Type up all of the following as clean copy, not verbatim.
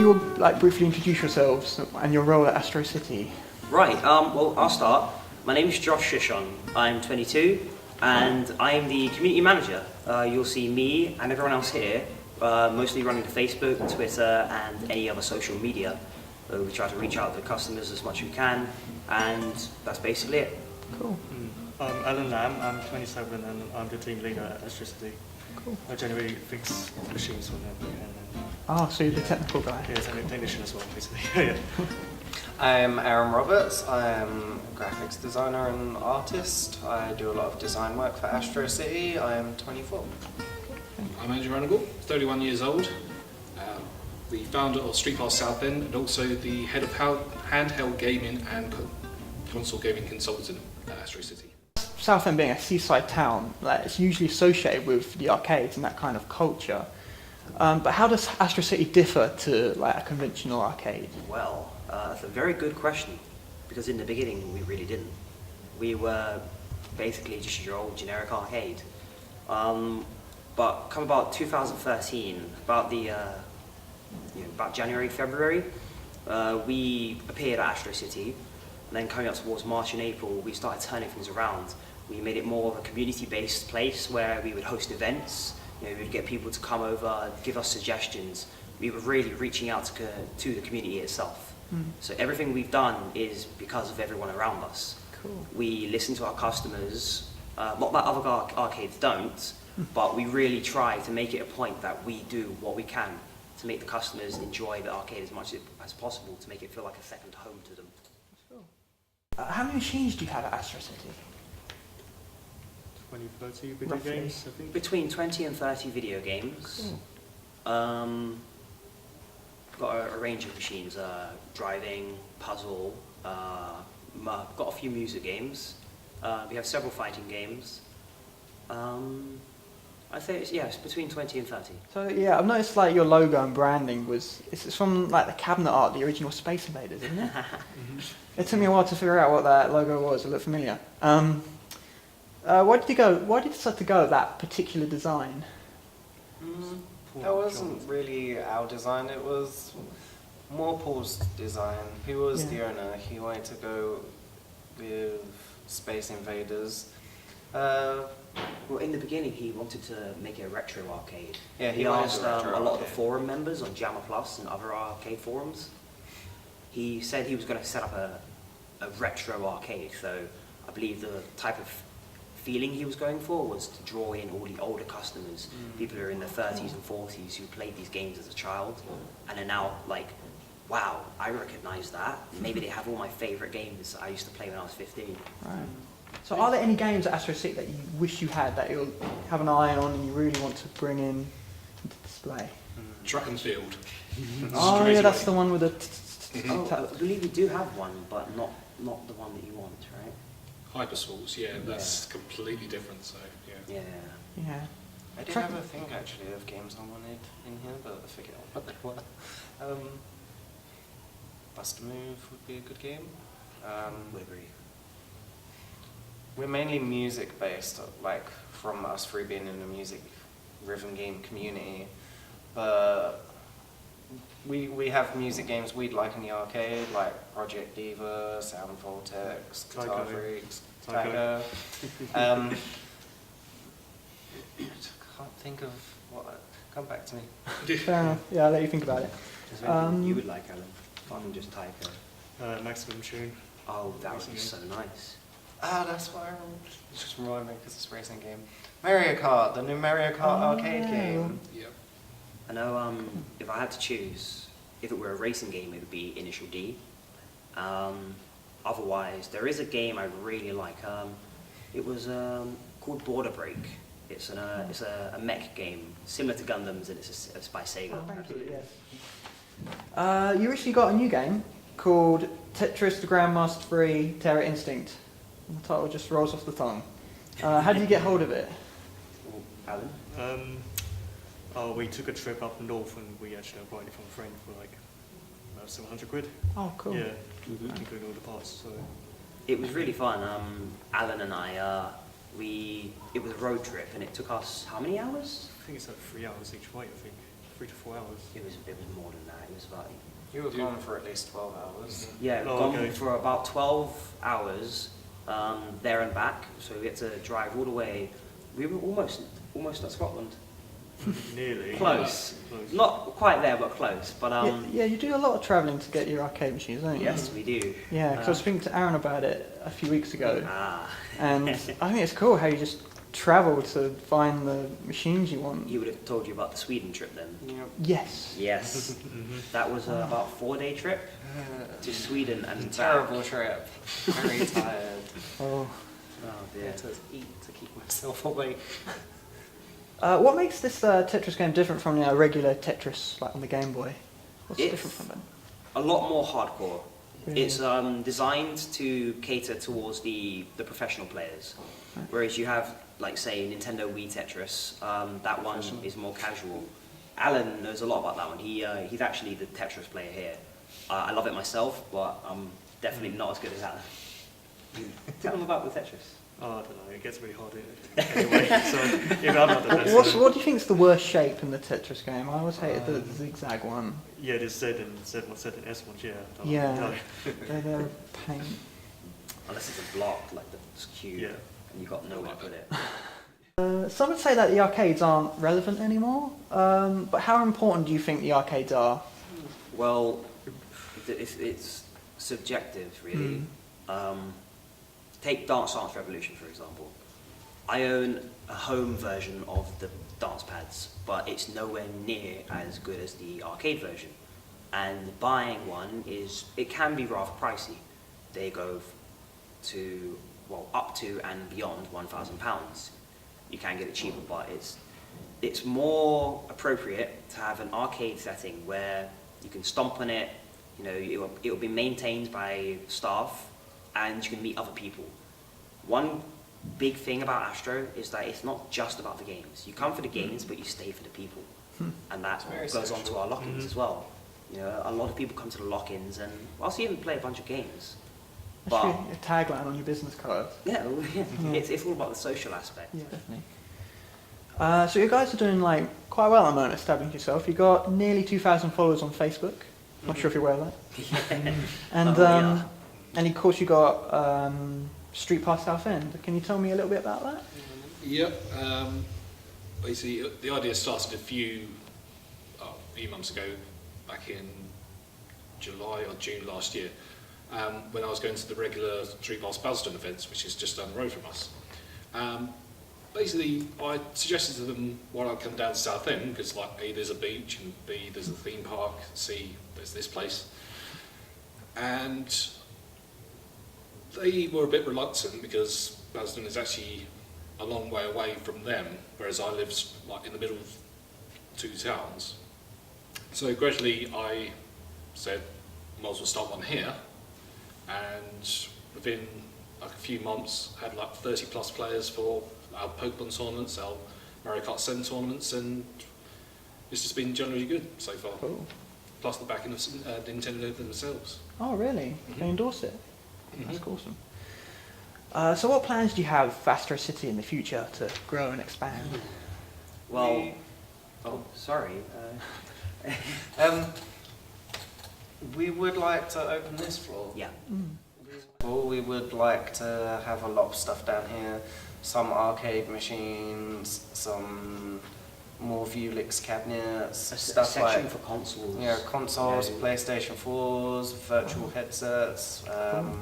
you all briefly introduce yourselves and your role at Astro City? Right, well, I'll start. My name is Josh Shishon. I'm 22 and I'm the community manager. You'll see me and everyone else here, mostly running Facebook, Twitter and any other social media. We try to reach out to customers as much as we can, and that's basically it. Cool. I'm Alan Lamb, I'm 27 and I'm the team leader at Astro City. Cool. I generally fix machines for them. So you're the technical guy? Yeah, I'm a technician as well, basically. Yeah. I'm Aaron Roberts. I'm a graphics designer and artist. I do a lot of design work for Astro City. I am 24. I'm Andrew Ranigal, 31 years old, the founder of Street Pass Southend and also the head of handheld gaming and console gaming consultant at Astro City. Southend being a seaside town, it's usually associated with the arcades and that kind of culture. But how does Astro City differ to a conventional arcade? Well, that's a very good question, because in the beginning we really didn't. We were basically just your old generic arcade. But come about 2013, about January, February, we appeared at Astro City, and then coming up towards March and April, we started turning things around. We made it more of a community-based place where we would host events. We would get people to come over, give us suggestions. We were really reaching out to the community itself. So everything we've done is because of everyone around us. Cool. We listen to our customers, not that other arcades don't, but we really try to make it a point that we do what we can to make the customers enjoy the arcade as much as possible, to make it feel like a second home to them. How many machines do you have at Astro City? 20, 30 video Roughly. games, I think. Between 20 and 30 video games. Cool. Got a range of machines, driving, puzzle, got a few music games. We have several fighting games. I'd say it's between 20 and 30. So yeah, I've noticed your logo and branding it's from the cabinet art, the original Space Invaders, isn't it? It took me a while to figure out what that logo was. It looked familiar. Why did you decide to go with that particular design? That wasn't really our design, it was more Paul's design. He was the owner, he wanted to go with Space Invaders. Well, in the beginning, he wanted to make it a retro arcade. Yeah, he wanted asked a retro a lot of the arcade. forum members on Jammer Plus and other arcade forums. He said he was going to set up a retro arcade, so I believe the type of feeling he was going for was to draw in all the older customers, people who are in their 30s and 40s who played these games as a child and are now like, wow, I recognise that. Maybe they have all my favourite games I used to play when I was 15. Right. So are there any games at Astro City that you wish you had that you'll have an eye on and you really want to bring in into display? Track and field. Oh Straight yeah, that's away. the one with the... Oh, I believe we do have one, but not the one that you want, right? Hypersports, yeah, that's completely different, so yeah. Yeah. Yeah. I did have a thing actually of games I wanted in here, but I forget what they were. Bust a Move would be a good game. Would agree. We're mainly music based, from us three being in the music rhythm game community, but we have music games we'd like in the arcade, like Project Diva, Sound Vortex, Guitar Tycho. Freaks, Tycho. Tycho. I can't think of what. Come back to me. Fair enough. Yeah, I'll let you think about it. Is there anything you would like, Alan? Apart from just Tycho. Maximum Tune. Oh, that would be so nice. That's why it's just reminding me because it's a racing game. Mario Kart, the new Mario Kart arcade game. Yep. I know if I had to choose, if it were a racing game, it would be Initial D. Otherwise, there is a game I really like. It was called Border Break. It's a mech game, similar to Gundams, and it's by Sega. Thank you, yes. You recently got a new game called Tetris the Grandmaster 3 Terror Instinct. The title just rolls off the tongue. How did you get hold of it? Alan? We took a trip up north and we actually bought it from a friend for about 700 quid. Oh, cool. Yeah, including all the parts. So. It was really fun. Alan and I, it was a road trip and it took us how many hours? I think it's 3 hours each way, I think. 3 to 4 hours. It was more than that. It was about You were gone for at least 12 hours. yeah, Oh, gone okay. for about 12 hours there and back. So we had to drive all the way. We were almost at Scotland. Nearly. Close. Close. Not quite there, but close. But Yeah, you do a lot of travelling to get your arcade machines, don't you? yes, we do. Yeah, because I was speaking to Aaron about it a few weeks ago, Ah, and I think it's cool how you just travel to find the machines you want. he would have told you about the Sweden trip then. Yep. Yes. Yes, that was about a 4-day trip to Sweden and Terrible back. trip. Very tired. Oh. Oh I dear. had to eat to keep myself awake. What makes this Tetris game different from the regular Tetris, like on the Game Boy? What's It's- different from it? A lot more hardcore. Really? It's designed to cater towards the professional players, whereas you have, like, say, Nintendo Wii Tetris. That one is more casual. Alan knows a lot about that one. He's actually the Tetris player here. I love it myself, but I'm definitely not as good as Alan. Tell him about the Tetris. Oh, I don't know, it gets really hard anyway, so yeah, I'm not the best. What do you think is the worst shape in the Tetris game? I always hated the zigzag one. Yeah, there's Z and S ones, yeah. I don't Yeah. know. They're a pain. Unless it's a block, like the cube, Yeah. and you've got nowhere to put it. Some would say that the arcades aren't relevant anymore, but how important do you think the arcades are? Well, it's subjective, really. Take Dance Revolution, for example. I own a home version of the dance pads, but it's nowhere near as good as the arcade version. And buying one it can be rather pricey. They go to, well, up to and beyond £1,000. You can get it cheaper, but it's more appropriate to have an arcade setting where you can stomp on it, you know, it will be maintained by staff, and you can meet other people. One big thing about Astro is that it's not just about the games. You come for the games, but you stay for the people. And that very goes on to social. our lock-ins as well. You know, a lot of people come to the lock-ins, and I'll see them play a bunch of games. That's But your tagline on your business card. yeah, it's all about the social aspect. Yeah, definitely. So you guys are doing like quite well at the moment, establishing yourself. You've got nearly 2,000 followers on Facebook. Not sure if you're aware of that. And Oh, yeah. and of course you got Street Pass Southend. Can you tell me a little bit about that? Yep. Basically, the idea started a few months ago, back in July or June last year, when I was going to the regular Street Pass Basildon events, which is just down the road from us. Basically, I suggested to them why I'd come down to Southend, because like A, there's a beach, and B, there's a theme park, C, there's this place. And they were a bit reluctant because Basildon is actually a long way away from them, whereas I live like in the middle of two towns. So gradually I said, might as well start one here, and within like a few months had like 30 plus players for our Pokemon tournaments, our Mario Kart 7 tournaments, and it's just been generally good so far. Cool. Plus the backing of Nintendo themselves. Oh, really? They endorse it? That's awesome. So what plans do you have for Astro City in the future to grow and expand? Well, oh, sorry. We would like to open this floor. Yeah. Well, we would like to have a lot of stuff down here. Some arcade machines, some more Vulix cabinets, A stuff section like for consoles. yeah, consoles, you know. PlayStation 4s, virtual headsets.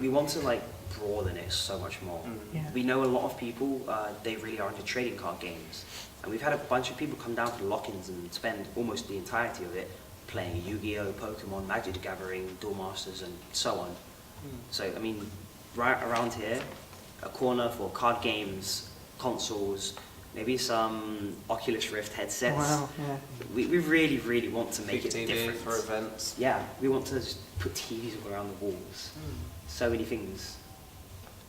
We want to like broaden it so much more. Yeah. We know a lot of people, they really are into trading card games. And we've had a bunch of people come down for the lock-ins and spend almost the entirety of it playing Yu-Gi-Oh, Pokemon, Magic the Gathering, Duel Masters, and so on. So, I mean, right around here, a corner for card games, consoles, maybe some Oculus Rift headsets. Wow, yeah. We really, really want to make big it TV different. for events. Yeah, we want to just put TVs all around the walls. So many things.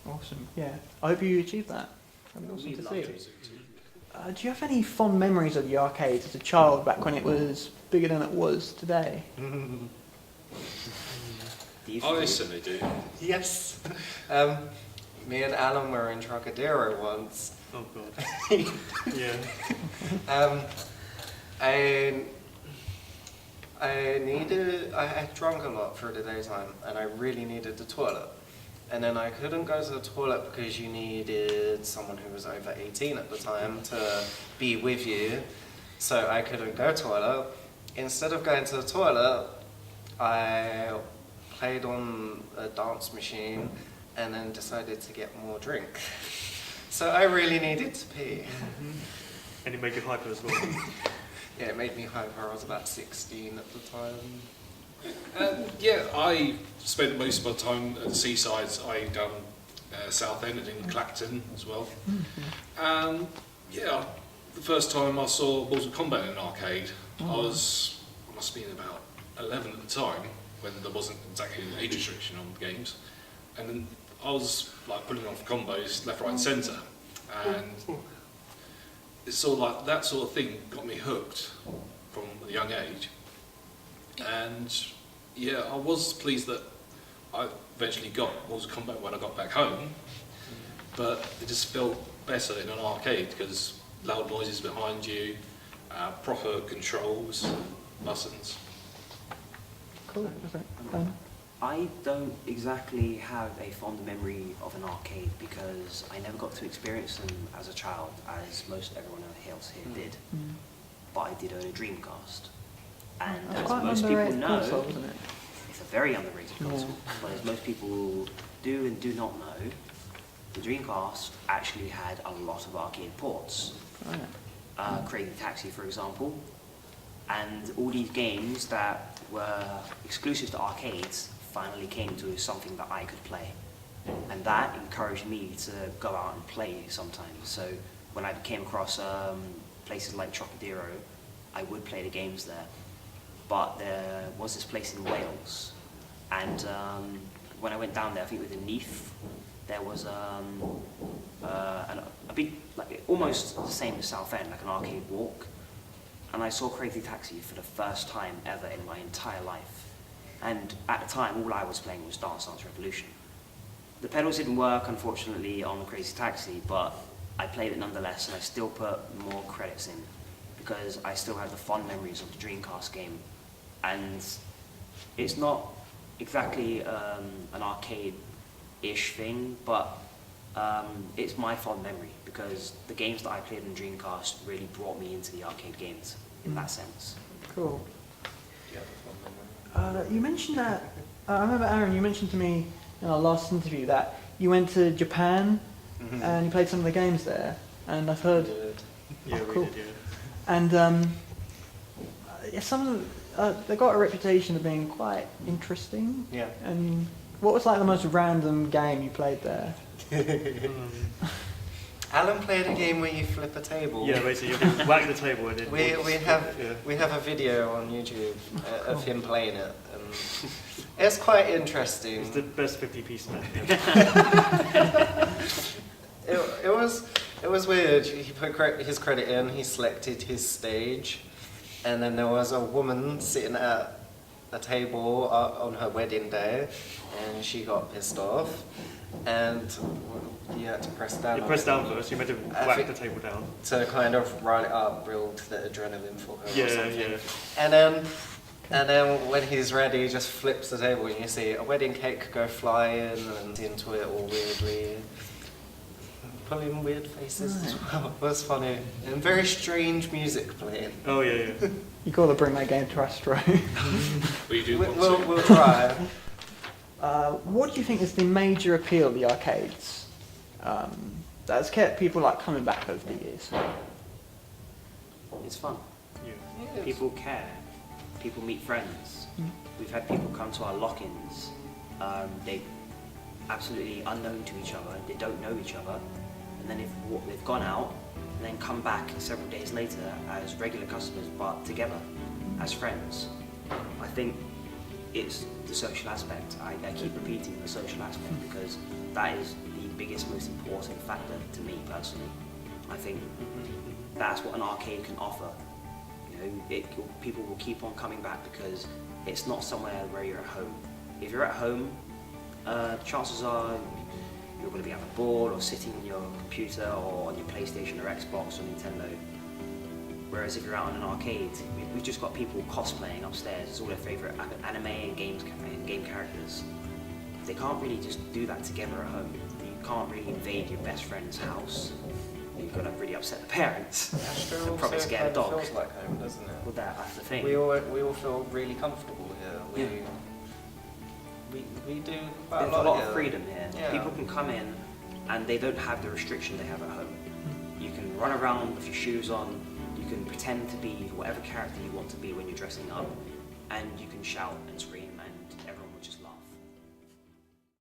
Awesome, yeah. I hope you achieve that. That'd be awesome We'd to love see. to. Do you have any fond memories of the arcades as a child back when it was bigger than it was today? Do you I think- certainly do. Yes. Me and Alan were in Trocadero once. Oh god. Yeah. And I had drunk a lot through the daytime, and I really needed the toilet. And then I couldn't go to the toilet because you needed someone who was over 18 at the time to be with you. So I couldn't go to the toilet. Instead of going to the toilet, I played on a dance machine and then decided to get more drink. So I really needed to pee. And it made you hyper as well. Yeah, it made me hyper. I was about 16 at the time. Yeah, I spent most of my time at the seasides. I done Southend and in Clacton as well. Yeah, the first time I saw Mortal Kombat in an arcade, I must have been about 11 at the time, when there wasn't exactly an age restriction on the games. And then I was like pulling off combos left, right and centre. And it's sort of like that sort of thing got me hooked from a young age. And yeah, I was pleased that I eventually got Mortal Kombat when I got back home, but it just felt better in an arcade because loud noises behind you, proper controls, buttons. Cool. Okay. I don't exactly have a fond memory of an arcade because I never got to experience them as a child, as most everyone else here did. But I did own a Dreamcast. And That's as quite an most people underrated know, console, isn't it? it's a very underrated console. But as most people do and do not know, the Dreamcast actually had a lot of arcade ports. Oh, yeah. Crazy Taxi, for example. And all these games that were exclusive to arcades finally came to something that I could play. And that encouraged me to go out and play sometimes. So when I came across places like Trocadero, I would play the games there. But there was this place in Wales, and when I went down there, I think it was in Neath, there was a big, like almost the same as Southend, like an arcade walk. And I saw Crazy Taxi for the first time ever in my entire life. And at the time, all I was playing was Dance Dance Revolution. The pedals didn't work, unfortunately, on Crazy Taxi, but I played it nonetheless, and I still put more credits in because I still have the fond memories of the Dreamcast game. And it's not exactly an arcade-ish thing, but it's my fond memory because the games that I played on Dreamcast really brought me into the arcade games in that sense. Cool. You mentioned that, I remember Aaron, you mentioned to me in our last interview that you went to Japan and you played some of the games there, and I've heard... Yeah, Oh, we cool. did, yeah. And yeah, some of them, they got a reputation of being quite interesting. Yeah. And what was like the most random game you played there? Alan played a game where you flip a table. Yeah, basically, you can whack the table and then... We Yeah. have a video on YouTube of him playing it, and it's quite interesting. It's the best 50p smash. It was weird. He put his credit in. He selected his stage, and then there was a woman sitting at a table on her wedding day, and she got pissed off, and you had to press down. You press down first. You meant to whack the table down to kind of rile it up, build the adrenaline for her. Yeah, or something. yeah. And then when he's ready, he just flips the table, and you see a wedding cake go flying and into it all weirdly. Pulling weird faces as well. It was funny. And very strange music playing. Oh, yeah, yeah. You got to bring that game to Astro. But you do want to. We'll try. What do you think is the major appeal of the arcades that's kept people like coming back over the years? It's fun. Yeah. People care. People meet friends. We've had people come to our lock-ins. They absolutely unknown to each other. They don't know each other. And then they've gone out and then come back several days later as regular customers, but together as friends. I think it's the social aspect. I keep repeating the social aspect because that is the biggest, most important factor to me personally. I think that's what an arcade can offer. You know, people will keep on coming back because it's not somewhere where you're at home. If you're at home, chances are you're going to be either bored or sitting on your computer or on your PlayStation or Xbox or Nintendo. Whereas if you're out in an arcade, we've just got people cosplaying upstairs. It's all their favourite anime and game characters. They can't really just do that together at home. You can't really invade your best friend's house. You're gonna really upset the parents. Astro and probably also scare the kind of dog. feels like home, doesn't it? Well, that's the thing. We all feel really comfortable here. We do quite There's a lot of here. freedom here. Yeah. People can come in and they don't have the restriction they have at home. You can run around with your shoes on, you can pretend to be whatever character you want to be when you're dressing up, and you can shout and scream.